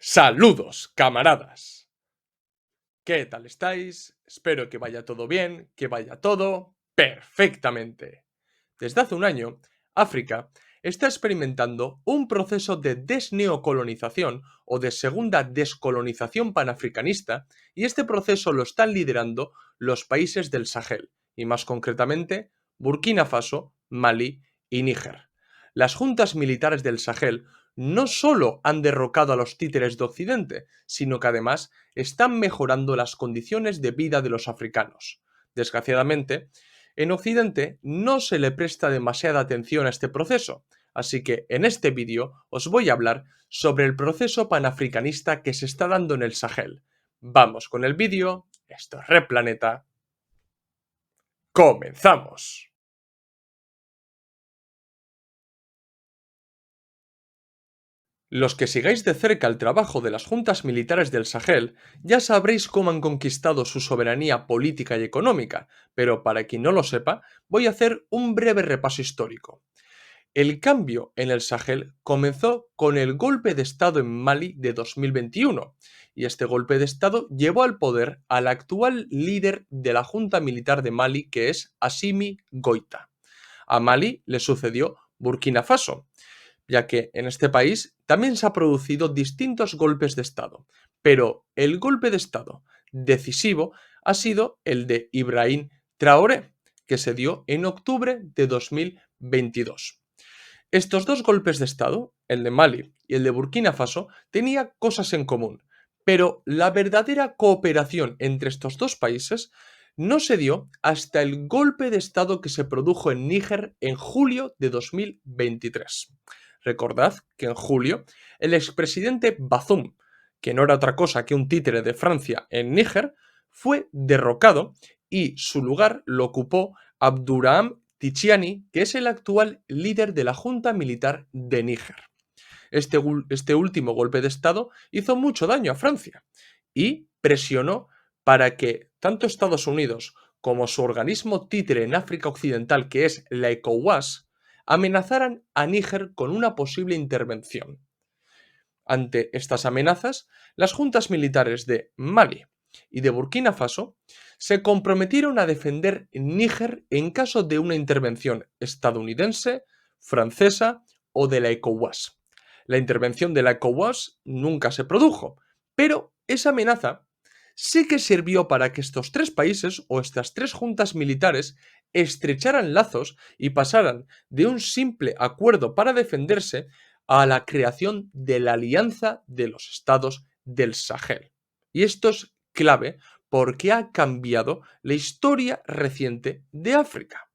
Saludos, camaradas. ¿Qué tal estáis? Espero que vaya todo bien, que vaya todo perfectamente. Desde hace un año, África está experimentando un proceso de desneocolonización o de segunda descolonización panafricanista, y este proceso lo están liderando los países del Sahel, y más concretamente Burkina Faso, Mali y Níger. Las juntas militares del Sahel no solo han derrocado a los títeres de Occidente, sino que además están mejorando las condiciones de vida de los africanos. Desgraciadamente, en Occidente no se le presta demasiada atención a este proceso, así que en este vídeo os voy a hablar sobre el proceso panafricanista que se está dando en el Sahel. Vamos con el vídeo, esto es Replaneta, ¡comenzamos! Los que sigáis de cerca el trabajo de las juntas militares del Sahel ya sabréis cómo han conquistado su soberanía política y económica, pero para quien no lo sepa, voy a hacer un breve repaso histórico. El cambio en el Sahel comenzó con el golpe de Estado en Mali de 2021, y este golpe de Estado llevó al poder al actual líder de la Junta Militar de Mali, que es Assimi Goïta. A Mali le sucedió Burkina Faso, ya que en este país también se han producido distintos golpes de Estado, pero el golpe de Estado decisivo ha sido el de Ibrahim Traoré, que se dio en octubre de 2022. Estos dos golpes de Estado, el de Mali y el de Burkina Faso, tenían cosas en común, pero la verdadera cooperación entre estos dos países no se dio hasta el golpe de Estado que se produjo en Níger en julio de 2023. Recordad que en julio el expresidente Bazoum, que no era otra cosa que un títere de Francia en Níger, fue derrocado y su lugar lo ocupó Abdurrahman Tichiani, que es el actual líder de la Junta Militar de Níger. Este último golpe de Estado hizo mucho daño a Francia y presionó para que tanto Estados Unidos como su organismo títere en África Occidental, que es la ECOWAS, amenazaran a Níger con una posible intervención. Ante estas amenazas, las juntas militares de Mali y de Burkina Faso se comprometieron a defender Níger en caso de una intervención estadounidense, francesa o de la ECOWAS. La intervención de la ECOWAS nunca se produjo, pero esa amenaza sí que sirvió para que estos tres países o estas tres juntas militares estrecharan lazos y pasaran de un simple acuerdo para defenderse a la creación de la Alianza de los Estados del Sahel. Y esto es clave porque ha cambiado la historia reciente de África.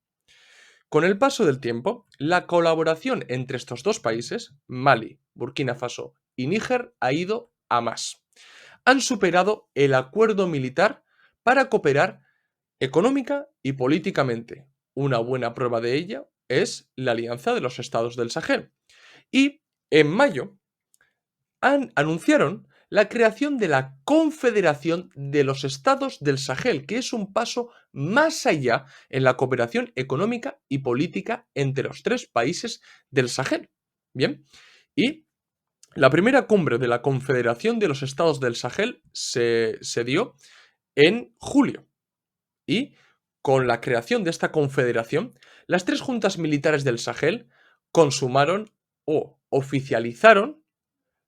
Con el paso del tiempo, la colaboración entre estos dos países, Mali, Burkina Faso y Níger, ha ido a más. Han superado el acuerdo militar para cooperar económica y políticamente. Una buena prueba de ello es la Alianza de los Estados del Sahel. Y en mayo anunciaron la creación de la Confederación de los Estados del Sahel, que es un paso más allá en la cooperación económica y política entre los tres países del Sahel. Bien, y la primera cumbre de la Confederación de los Estados del Sahel se dio en julio. Y con la creación de esta confederación, las tres juntas militares del Sahel consumaron o oficializaron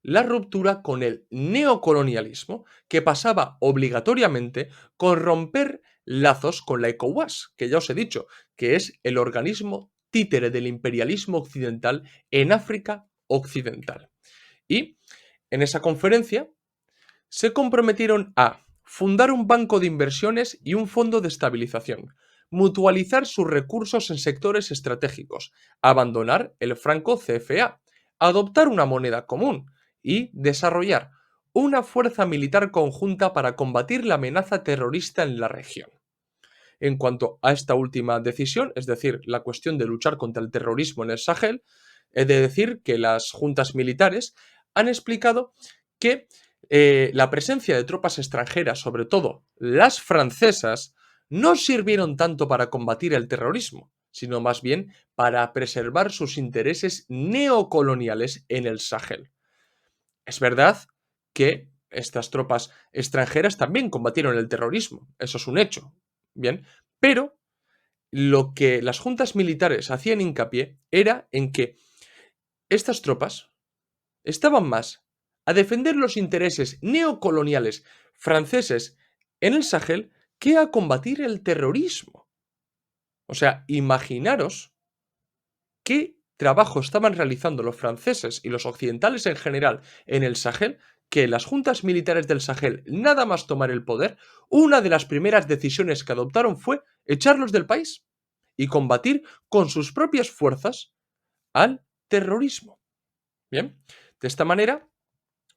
la ruptura con el neocolonialismo, que pasaba obligatoriamente con romper lazos con la ECOWAS, que ya os he dicho, que es el organismo títere del imperialismo occidental en África Occidental. Y en esa conferencia se comprometieron a fundar un banco de inversiones y un fondo de estabilización, mutualizar sus recursos en sectores estratégicos, abandonar el franco CFA, adoptar una moneda común y desarrollar una fuerza militar conjunta para combatir la amenaza terrorista en la región. En cuanto a esta última decisión, es decir, la cuestión de luchar contra el terrorismo en el Sahel, he de decir que las juntas militares han explicado que la presencia de tropas extranjeras, sobre todo las francesas, no sirvieron tanto para combatir el terrorismo, sino más bien para preservar sus intereses neocoloniales en el Sahel. Es verdad que estas tropas extranjeras también combatieron el terrorismo, eso es un hecho, ¿bien? Pero lo que las juntas militares hacían hincapié era en que estas tropas estaban más a defender los intereses neocoloniales franceses en el Sahel que a combatir el terrorismo. O sea, imaginaros qué trabajo estaban realizando los franceses y los occidentales en general en el Sahel, que las juntas militares del Sahel, nada más tomar el poder, una de las primeras decisiones que adoptaron fue echarlos del país y combatir con sus propias fuerzas al terrorismo. Bien, de esta manera,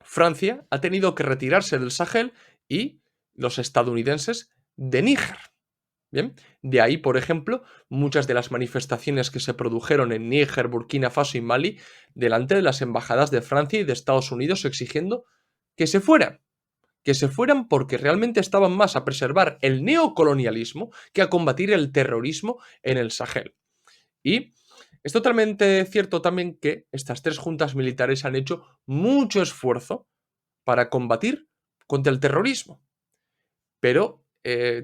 Francia ha tenido que retirarse del Sahel y los estadounidenses de Níger. Bien, de ahí, por ejemplo, muchas de las manifestaciones que se produjeron en Níger, Burkina Faso y Mali delante de las embajadas de Francia y de Estados Unidos exigiendo que se fueran porque realmente estaban más a preservar el neocolonialismo que a combatir el terrorismo en el Sahel. Y es totalmente cierto también que estas tres juntas militares han hecho mucho esfuerzo para combatir contra el terrorismo. Pero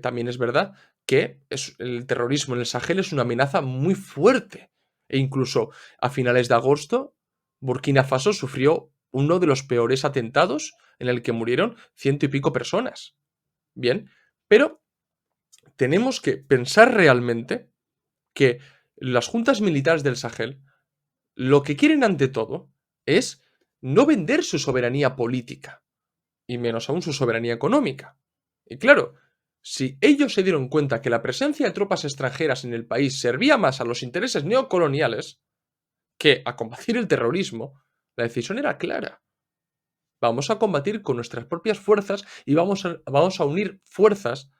también es verdad que el terrorismo en el Sahel es una amenaza muy fuerte. E incluso a finales de agosto, Burkina Faso sufrió uno de los peores atentados en el que murieron ciento y pico personas. Bien, pero tenemos que pensar realmente que las juntas militares del Sahel lo que quieren ante todo es no vender su soberanía política, y menos aún su soberanía económica. Y claro, si ellos se dieron cuenta que la presencia de tropas extranjeras en el país servía más a los intereses neocoloniales que a combatir el terrorismo, la decisión era clara. Vamos a combatir con nuestras propias fuerzas y vamos a unir fuerzas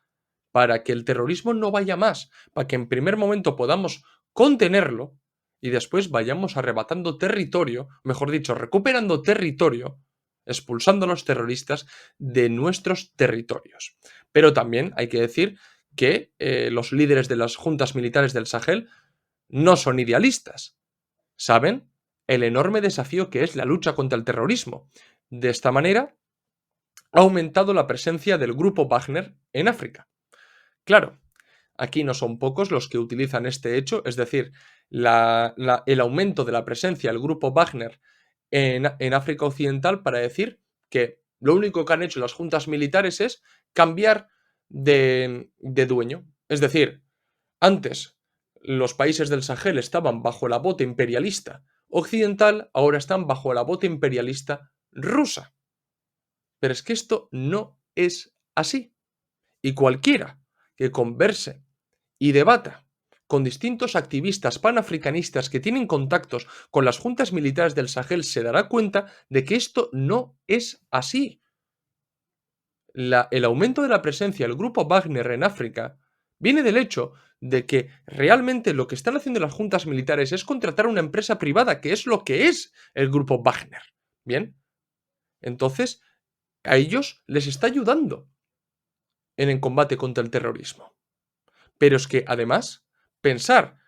para que el terrorismo no vaya más, para que en primer momento podamos contenerlo y después vayamos arrebatando territorio, mejor dicho, recuperando territorio, expulsando a los terroristas de nuestros territorios. Pero también hay que decir que los líderes de las juntas militares del Sahel no son idealistas. Saben el enorme desafío que es la lucha contra el terrorismo. De esta manera, ha aumentado la presencia del grupo Wagner en África. Claro, aquí no son pocos los que utilizan este hecho, es decir, el aumento de la presencia del grupo Wagner en África Occidental para decir que lo único que han hecho las juntas militares es cambiar de dueño. Es decir, antes los países del Sahel estaban bajo la bota imperialista occidental, ahora están bajo la bota imperialista rusa. Pero es que esto no es así. Y cualquiera que converse y debata con distintos activistas panafricanistas que tienen contactos con las juntas militares del Sahel se dará cuenta de que esto no es así. El aumento de la presencia del grupo Wagner en África viene del hecho de que realmente lo que están haciendo las juntas militares es contratar a una empresa privada, que es lo que es el grupo Wagner. Bien, entonces a ellos les está ayudando en el combate contra el terrorismo. Pero es que, además, pensar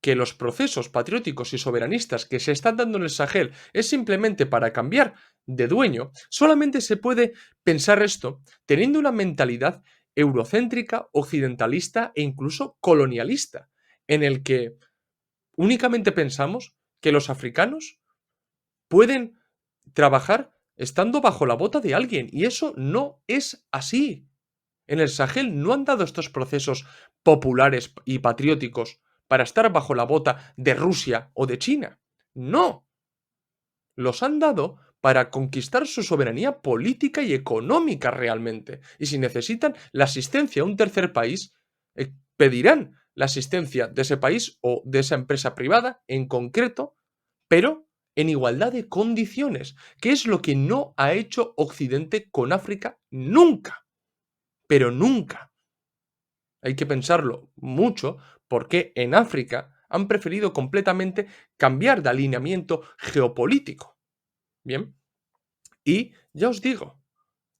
que los procesos patrióticos y soberanistas que se están dando en el Sahel es simplemente para cambiar de dueño, solamente se puede pensar esto teniendo una mentalidad eurocéntrica, occidentalista e incluso colonialista, en el que únicamente pensamos que los africanos pueden trabajar estando bajo la bota de alguien, y eso no es así. En el Sahel no han dado estos procesos populares y patrióticos para estar bajo la bota de Rusia o de China. No. Los han dado para conquistar su soberanía política y económica realmente. Y si necesitan la asistencia de un tercer país, pedirán la asistencia de ese país o de esa empresa privada en concreto, pero en igualdad de condiciones, que es lo que no ha hecho Occidente con África nunca. Pero nunca. Hay que pensarlo mucho porque en África han preferido completamente cambiar de alineamiento geopolítico. Bien. Y ya os digo,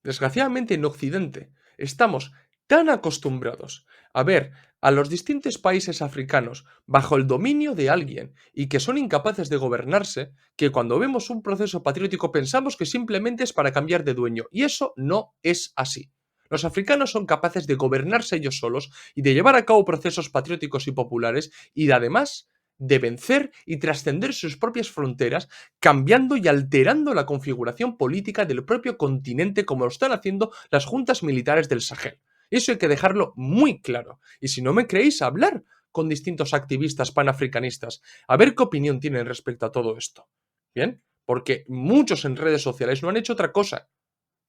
desgraciadamente en Occidente estamos tan acostumbrados a ver a los distintos países africanos bajo el dominio de alguien y que son incapaces de gobernarse, que cuando vemos un proceso patriótico pensamos que simplemente es para cambiar de dueño, y eso no es así. Los africanos son capaces de gobernarse ellos solos y de llevar a cabo procesos patrióticos y populares y además de vencer y trascender sus propias fronteras, cambiando y alterando la configuración política del propio continente como lo están haciendo las juntas militares del Sahel. Eso hay que dejarlo muy claro. Y si no me creéis, hablar con distintos activistas panafricanistas, a ver qué opinión tienen respecto a todo esto. ¿Bien? Porque muchos en redes sociales no han hecho otra cosa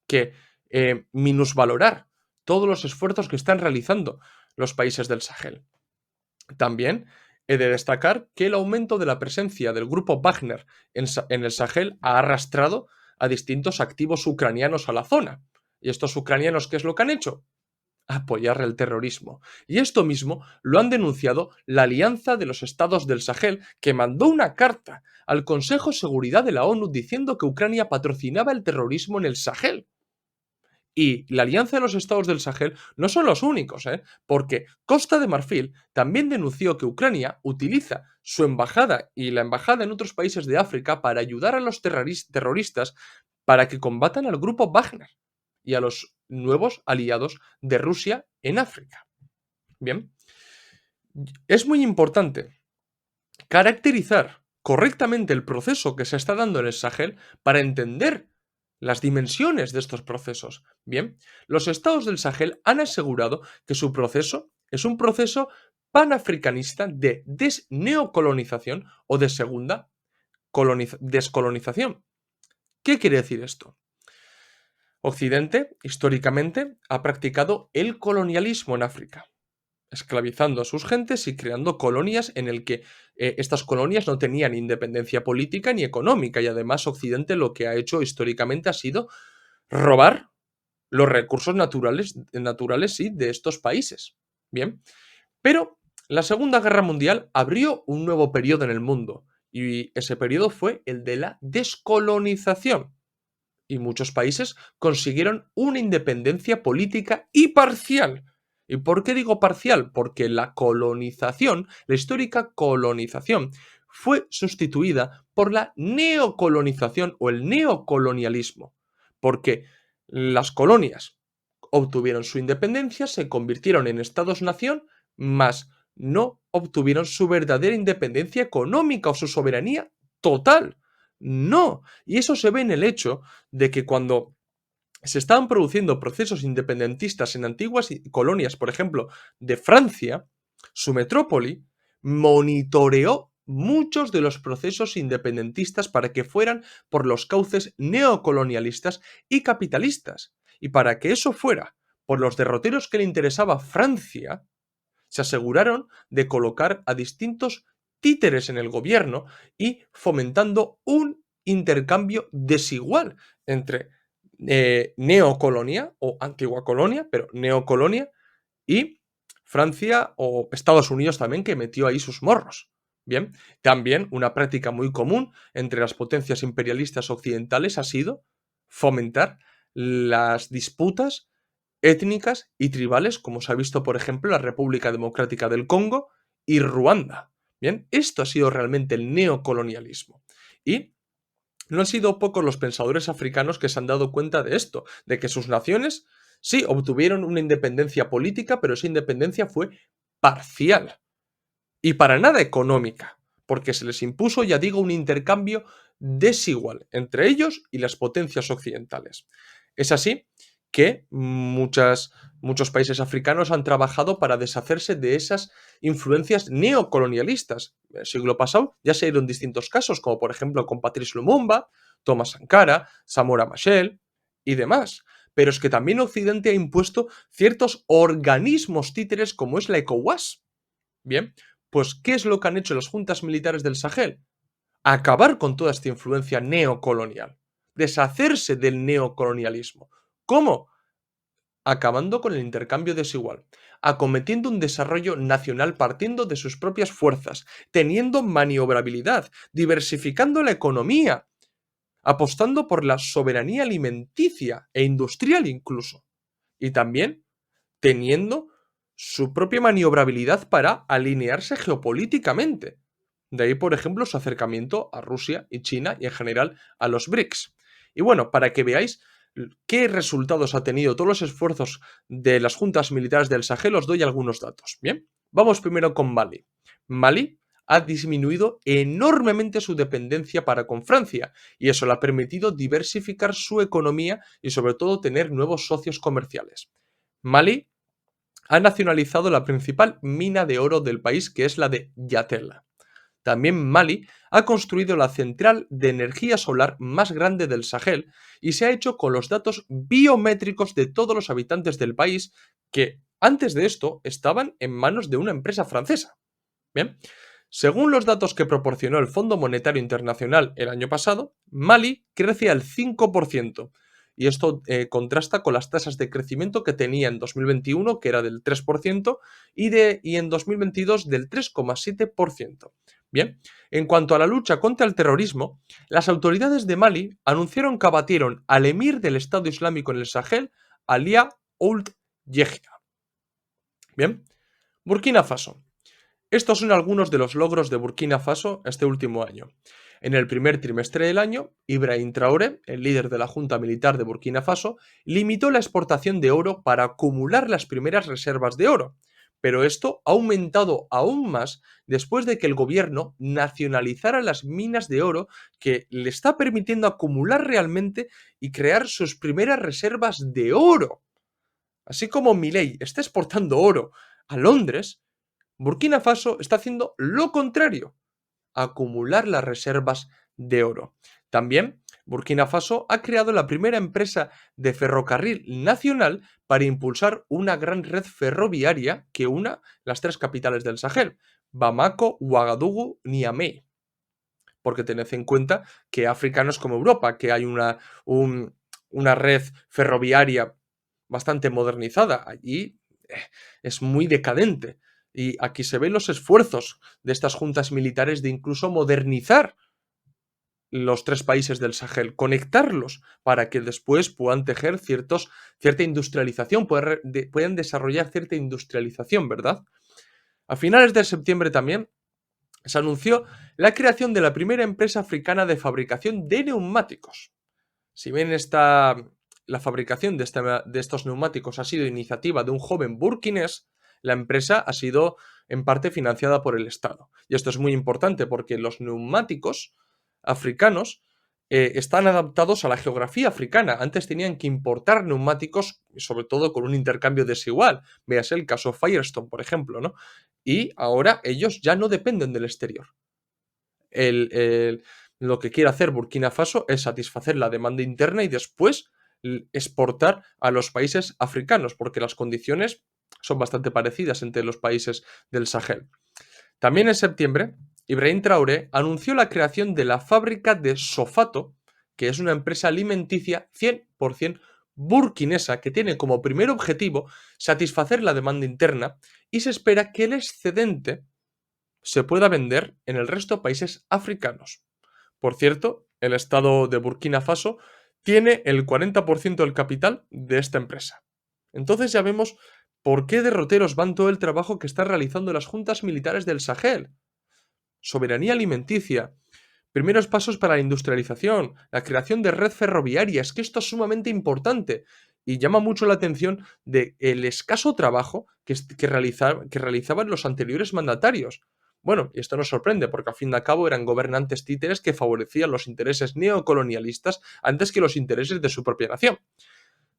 que minusvalorar todos los esfuerzos que están realizando los países del Sahel. También he de destacar que el aumento de la presencia del grupo Wagner en el Sahel ha arrastrado a distintos activos ucranianos a la zona. ¿Y estos ucranianos qué es lo que han hecho? Apoyar el terrorismo. Y esto mismo lo han denunciado la Alianza de los Estados del Sahel, que mandó una carta al Consejo de Seguridad de la ONU diciendo que Ucrania patrocinaba el terrorismo en el Sahel. Y la Alianza de los Estados del Sahel no son los únicos, porque Costa de Marfil también denunció que Ucrania utiliza su embajada y la embajada en otros países de África para ayudar a los terroristas para que combatan al grupo Wagner y a los nuevos aliados de Rusia en África. Bien, es muy importante caracterizar correctamente el proceso que se está dando en el Sahel para entender las dimensiones de estos procesos. Bien, los estados del Sahel han asegurado que su proceso es un proceso panafricanista de desneocolonización o de segunda descolonización. ¿Qué quiere decir esto? Occidente, históricamente, ha practicado el colonialismo en África, esclavizando a sus gentes y creando colonias en el que estas colonias no tenían independencia política ni económica, y además Occidente lo que ha hecho históricamente ha sido robar los recursos naturales sí, de estos países. Bien, pero la Segunda Guerra Mundial abrió un nuevo periodo en el mundo y ese periodo fue el de la descolonización. Y muchos países consiguieron una independencia política y parcial. ¿Y por qué digo parcial? Porque la colonización, la histórica colonización, fue sustituida por la neocolonización o el neocolonialismo. Porque las colonias obtuvieron su independencia, se convirtieron en estados-nación, mas no obtuvieron su verdadera independencia económica o su soberanía total. No. Y eso se ve en el hecho de que cuando se estaban produciendo procesos independentistas en antiguas colonias, por ejemplo, de Francia, su metrópoli monitoreó muchos de los procesos independentistas para que fueran por los cauces neocolonialistas y capitalistas. Y para que eso fuera por los derroteros que le interesaba a Francia, se aseguraron de colocar a distintos títeres en el gobierno y fomentando un intercambio desigual entre neocolonia o antigua colonia, pero neocolonia y Francia o Estados Unidos también, que metió ahí sus morros. Bien, también una práctica muy común entre las potencias imperialistas occidentales ha sido fomentar las disputas étnicas y tribales, como se ha visto, por ejemplo, en la República Democrática del Congo y Ruanda. Bien, esto ha sido realmente el neocolonialismo. Y no han sido pocos los pensadores africanos que se han dado cuenta de esto, de que sus naciones sí obtuvieron una independencia política, pero esa independencia fue parcial y para nada económica, porque se les impuso, ya digo, un intercambio desigual entre ellos y las potencias occidentales. Es así que muchos países africanos han trabajado para deshacerse de esas influencias neocolonialistas. El siglo pasado ya se dieron distintos casos, como por ejemplo con Patrice Lumumba, Thomas Sankara, Samora Machel y demás. Pero es que también Occidente ha impuesto ciertos organismos títeres como es la ECOWAS. Bien, pues ¿qué es lo que han hecho las juntas militares del Sahel? Acabar con toda esta influencia neocolonial, deshacerse del neocolonialismo. ¿Cómo? Acabando con el intercambio desigual, acometiendo un desarrollo nacional partiendo de sus propias fuerzas, teniendo maniobrabilidad, diversificando la economía, apostando por la soberanía alimenticia e industrial incluso. Y también teniendo su propia maniobrabilidad para alinearse geopolíticamente. De ahí, por ejemplo, su acercamiento a Rusia y China y en general a los BRICS. Y bueno, para que veáis qué resultados ha tenido todos los esfuerzos de las juntas militares del Sahel, os doy algunos datos. Bien, vamos primero con Mali. Mali ha disminuido enormemente su dependencia para con Francia y eso le ha permitido diversificar su economía y sobre todo tener nuevos socios comerciales. Mali ha nacionalizado la principal mina de oro del país, que es la de Yatela. También Mali ha construido la central de energía solar más grande del Sahel y se ha hecho con los datos biométricos de todos los habitantes del país que antes de esto estaban en manos de una empresa francesa. Bien, según los datos que proporcionó el Fondo Monetario Internacional el año pasado, Mali crece al 5%. Y esto contrasta con las tasas de crecimiento que tenía en 2021, que era del 3%, y en 2022 del 3,7%. Bien, en cuanto a la lucha contra el terrorismo, las autoridades de Mali anunciaron que abatieron al emir del Estado Islámico en el Sahel, Alia Ould Yehia. Bien, Burkina Faso. Estos son algunos de los logros de Burkina Faso este último año. En el primer trimestre del año, Ibrahim Traoré, el líder de la Junta Militar de Burkina Faso, limitó la exportación de oro para acumular las primeras reservas de oro. Pero esto ha aumentado aún más después de que el gobierno nacionalizara las minas de oro que le está permitiendo acumular realmente y crear sus primeras reservas de oro. Así como Milei está exportando oro a Londres, Burkina Faso está haciendo lo contrario, acumular las reservas de oro. También, Burkina Faso ha creado la primera empresa de ferrocarril nacional para impulsar una gran red ferroviaria que una las tres capitales del Sahel, Bamako, Ouagadougou, Niamey. Porque tened en cuenta que África no es como Europa, que hay una red ferroviaria bastante modernizada. Allí es muy decadente. Y aquí se ven los esfuerzos de estas juntas militares de incluso modernizar los tres países del Sahel, conectarlos para que después puedan tejer cierta industrialización, puedan desarrollar cierta industrialización, ¿verdad? A finales de septiembre también se anunció la creación de la primera empresa africana de fabricación de neumáticos. Si bien la fabricación de estos neumáticos ha sido iniciativa de un joven burkinés, la empresa ha sido en parte financiada por el Estado. Y esto es muy importante porque los neumáticos africanos están adaptados a la geografía africana. Antes tenían que importar neumáticos, sobre todo con un intercambio desigual. Véase el caso Firestone, por ejemplo, ¿no? Y ahora ellos ya no dependen del exterior. Lo que quiere hacer Burkina Faso es satisfacer la demanda interna y después exportar a los países africanos, porque las condiciones son bastante parecidas entre los países del Sahel. También en septiembre, Ibrahim Traoré anunció la creación de la fábrica de Sofato, que es una empresa alimenticia 100% burkinesa que tiene como primer objetivo satisfacer la demanda interna y se espera que el excedente se pueda vender en el resto de países africanos. Por cierto, el Estado de Burkina Faso tiene el 40% del capital de esta empresa. Entonces ya vemos por qué derroteros van todo el trabajo que están realizando las juntas militares del Sahel. Soberanía alimenticia, primeros pasos para la industrialización, la creación de red ferroviaria, es que esto es sumamente importante y llama mucho la atención del escaso trabajo que realizaban los anteriores mandatarios. Bueno, y esto nos sorprende porque al fin y al cabo eran gobernantes títeres que favorecían los intereses neocolonialistas antes que los intereses de su propia nación.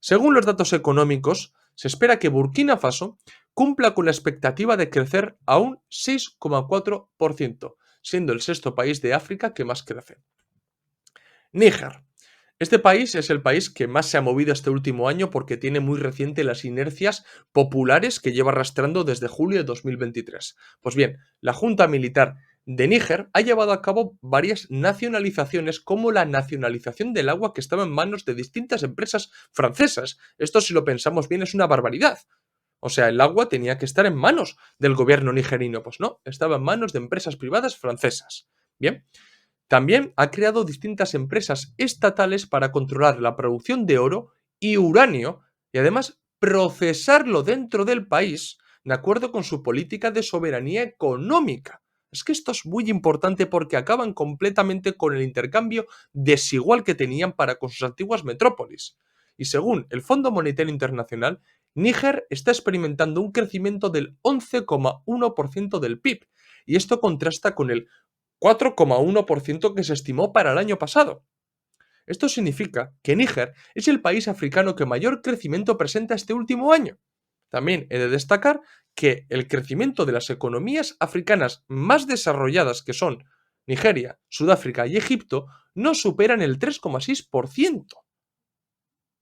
Según los datos económicos, se espera que Burkina Faso cumpla con la expectativa de crecer a un 6,4%, siendo el sexto país de África que más crece. Níger. Este país es el país que más se ha movido este último año porque tiene muy reciente las inercias populares que lleva arrastrando desde julio de 2023. Pues bien, la Junta Militar de Níger ha llevado a cabo varias nacionalizaciones, como la nacionalización del agua que estaba en manos de distintas empresas francesas. Esto, si lo pensamos bien, es una barbaridad. O sea, el agua tenía que estar en manos del gobierno nigerino. Pues no, estaba en manos de empresas privadas francesas. Bien. También ha creado distintas empresas estatales para controlar la producción de oro y uranio y además procesarlo dentro del país de acuerdo con su política de soberanía económica. Es que esto es muy importante porque acaban completamente con el intercambio desigual que tenían para con sus antiguas metrópolis. Y según el Fondo Monetario Internacional, Níger está experimentando un crecimiento del 11,1% del PIB, y esto contrasta con el 4,1% que se estimó para el año pasado. Esto significa que Níger es el país africano que mayor crecimiento presenta este último año. También he de destacar que el crecimiento de las economías africanas más desarrolladas, que son Nigeria, Sudáfrica y Egipto, no superan el 3,6%.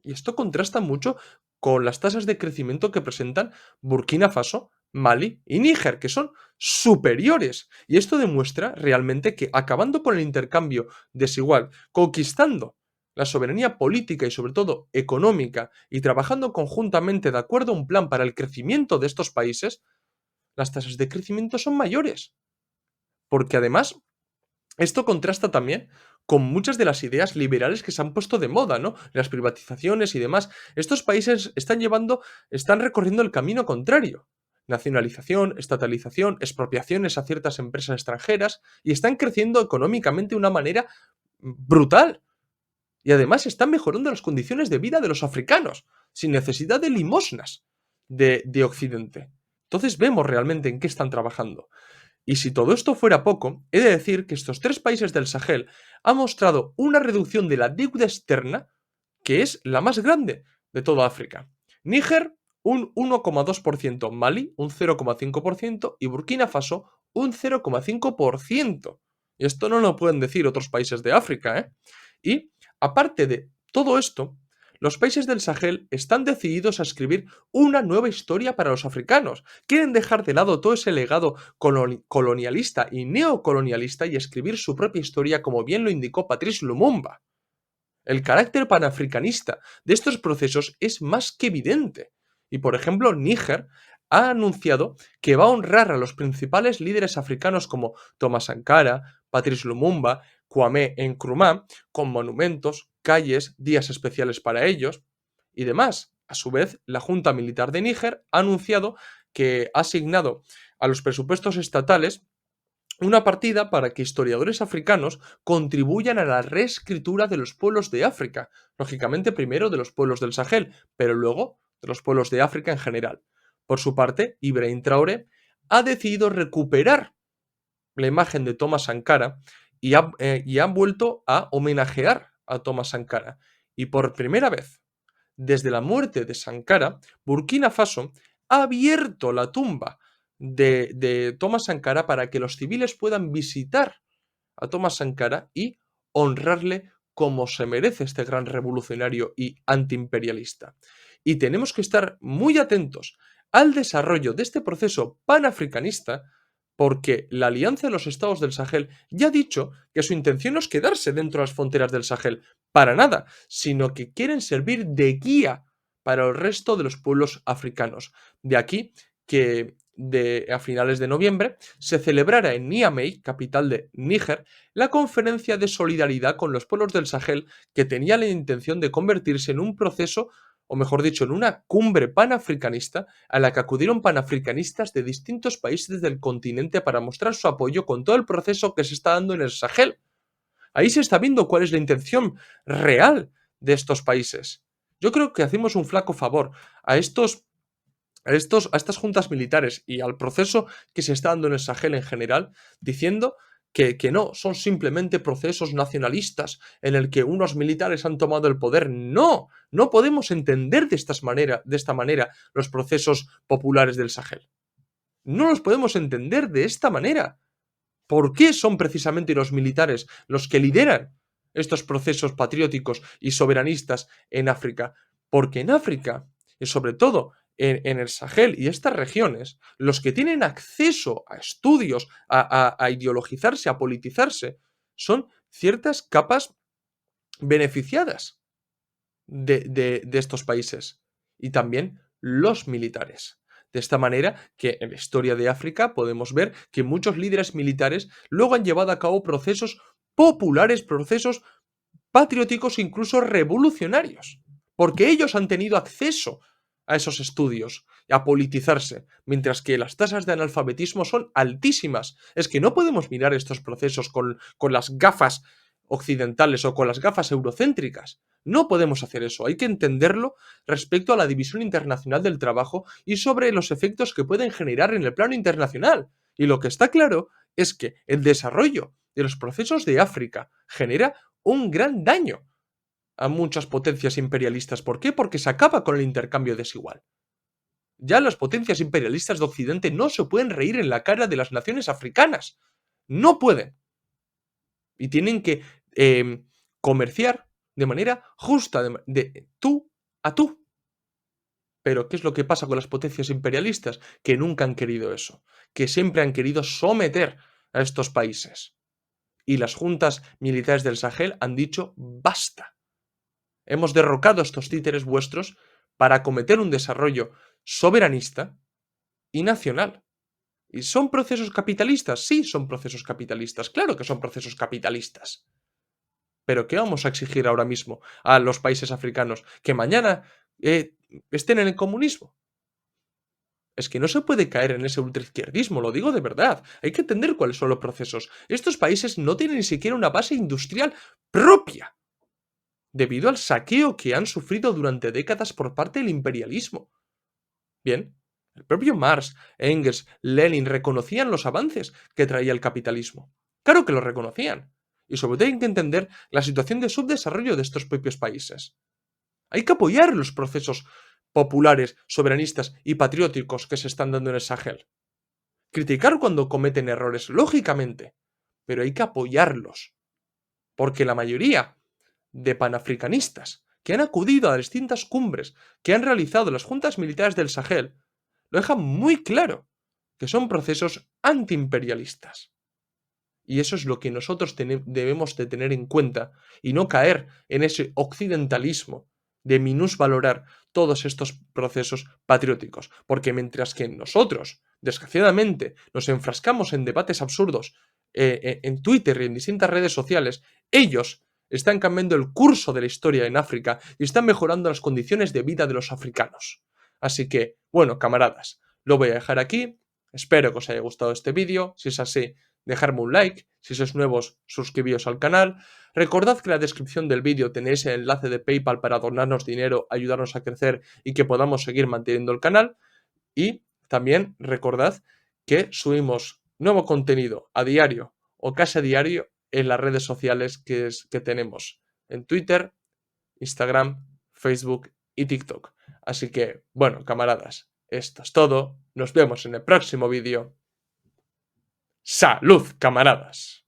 Y esto contrasta mucho con las tasas de crecimiento que presentan Burkina Faso, Mali y Níger, que son superiores. Y esto demuestra realmente que acabando con el intercambio desigual, conquistando la soberanía política y sobre todo económica y trabajando conjuntamente de acuerdo a un plan para el crecimiento de estos países, las tasas de crecimiento son mayores. Porque además esto contrasta también con muchas de las ideas liberales que se han puesto de moda, ¿no? Las privatizaciones y demás. Estos países están recorriendo el camino contrario. Nacionalización, estatalización, expropiaciones a ciertas empresas extranjeras y están creciendo económicamente de una manera brutal. Y además están mejorando las condiciones de vida de los africanos, sin necesidad de limosnas de Occidente. Entonces vemos realmente en qué están trabajando. Y si todo esto fuera poco, he de decir que estos tres países del Sahel han mostrado una reducción de la deuda externa que es la más grande de toda África. Níger, un 1,2%, Mali, un 0,5% y Burkina Faso, un 0,5%. Y esto no lo pueden decir otros países de África, ¿eh? Y, aparte de todo esto, los países del Sahel están decididos a escribir una nueva historia para los africanos. Quieren dejar de lado todo ese legado colonialista y neocolonialista y escribir su propia historia, como bien lo indicó Patrice Lumumba. El carácter panafricanista de estos procesos es más que evidente. Y por ejemplo, Níger ha anunciado que va a honrar a los principales líderes africanos como Thomas Sankara, Patrice Lumumba, Kwame Nkrumah, con monumentos, calles, días especiales para ellos y demás. A su vez, la Junta Militar de Níger ha anunciado que ha asignado a los presupuestos estatales una partida para que historiadores africanos contribuyan a la reescritura de los pueblos de África, lógicamente primero de los pueblos del Sahel, pero luego de los pueblos de África en general. Por su parte, Ibrahim Traoré ha decidido recuperar la imagen de Thomas Sankara y ha vuelto a homenajear a Thomas Sankara. Y por primera vez desde la muerte de Sankara, Burkina Faso ha abierto la tumba de Thomas Sankara para que los civiles puedan visitar a Thomas Sankara y honrarle como se merece este gran revolucionario y antiimperialista. Y tenemos que estar muy atentos al desarrollo de este proceso panafricanista porque la Alianza de los Estados del Sahel ya ha dicho que su intención no es quedarse dentro de las fronteras del Sahel, para nada, sino que quieren servir de guía para el resto de los pueblos africanos. De aquí que a finales de noviembre se celebrara en Niamey, capital de Níger, la conferencia de solidaridad con los pueblos del Sahel que tenía la intención de convertirse en un proceso, o mejor dicho, en una cumbre panafricanista a la que acudieron panafricanistas de distintos países del continente para mostrar su apoyo con todo el proceso que se está dando en el Sahel. Ahí se está viendo cuál es la intención real de estos países. Yo creo que hacemos un flaco favor a a estas juntas militares y al proceso que se está dando en el Sahel en general, diciendo que no, son simplemente procesos nacionalistas en el que unos militares han tomado el poder. No, no podemos entender de esta manera los procesos populares del Sahel. No los podemos entender de esta manera. ¿Por qué son precisamente los militares los que lideran estos procesos patrióticos y soberanistas en África? Porque en África, y sobre todo en el Sahel y estas regiones, los que tienen acceso a estudios, a ideologizarse, a politizarse, son ciertas capas beneficiadas de estos países y también los militares. De esta manera que en la historia de África podemos ver que muchos líderes militares luego han llevado a cabo procesos populares, procesos patrióticos, incluso revolucionarios, porque ellos han tenido acceso a esos estudios, a politizarse, mientras que las tasas de analfabetismo son altísimas. Es que no podemos mirar estos procesos con las gafas occidentales o con las gafas eurocéntricas. No podemos hacer eso, hay que entenderlo respecto a la división internacional del trabajo y sobre los efectos que pueden generar en el plano internacional. Y lo que está claro es que el desarrollo de los procesos de África genera un gran daño a muchas potencias imperialistas. ¿Por qué? Porque se acaba con el intercambio desigual. Ya las potencias imperialistas de Occidente no se pueden reír en la cara de las naciones africanas. No pueden. Y tienen que comerciar de manera justa, de tú a tú. Pero ¿qué es lo que pasa con las potencias imperialistas? Que nunca han querido eso. Que siempre han querido someter a estos países. Y las juntas militares del Sahel han dicho basta. Hemos derrocado a estos títeres vuestros para acometer un desarrollo soberanista y nacional. ¿Y son procesos capitalistas? Sí, son procesos capitalistas. Claro que son procesos capitalistas. ¿Pero qué vamos a exigir ahora mismo a los países africanos? ¿Que mañana estén en el comunismo? Es que no se puede caer en ese ultraizquierdismo, lo digo de verdad. Hay que entender cuáles son los procesos. Estos países no tienen ni siquiera una base industrial propia, debido al saqueo que han sufrido durante décadas por parte del imperialismo. Bien, el propio Marx, Engels, Lenin reconocían los avances que traía el capitalismo. Claro que lo reconocían. Y sobre todo hay que entender la situación de subdesarrollo de estos propios países. Hay que apoyar los procesos populares, soberanistas y patrióticos que se están dando en el Sahel. Criticar cuando cometen errores, lógicamente, pero hay que apoyarlos. Porque la mayoría de panafricanistas que han acudido a distintas cumbres que han realizado las juntas militares del Sahel lo dejan muy claro, que son procesos antiimperialistas. Y eso es lo que nosotros debemos de tener en cuenta y no caer en ese occidentalismo de minusvalorar todos estos procesos patrióticos. Porque mientras que nosotros, desgraciadamente, nos enfrascamos en debates absurdos en Twitter y en distintas redes sociales, ellos están cambiando el curso de la historia en África y están mejorando las condiciones de vida de los africanos. Así que, bueno, camaradas, lo voy a dejar aquí. Espero que os haya gustado este vídeo. Si es así, dejarme un like, si sois nuevos, suscribíos al canal. Recordad que en la descripción del vídeo tenéis el enlace de PayPal para donarnos dinero, ayudarnos a crecer y que podamos seguir manteniendo el canal. Y también recordad que subimos nuevo contenido a diario o casi a diario en las redes sociales que tenemos en Twitter, Instagram, Facebook y TikTok. Así que, bueno, camaradas, esto es todo. Nos vemos en el próximo vídeo. ¡Salud, camaradas!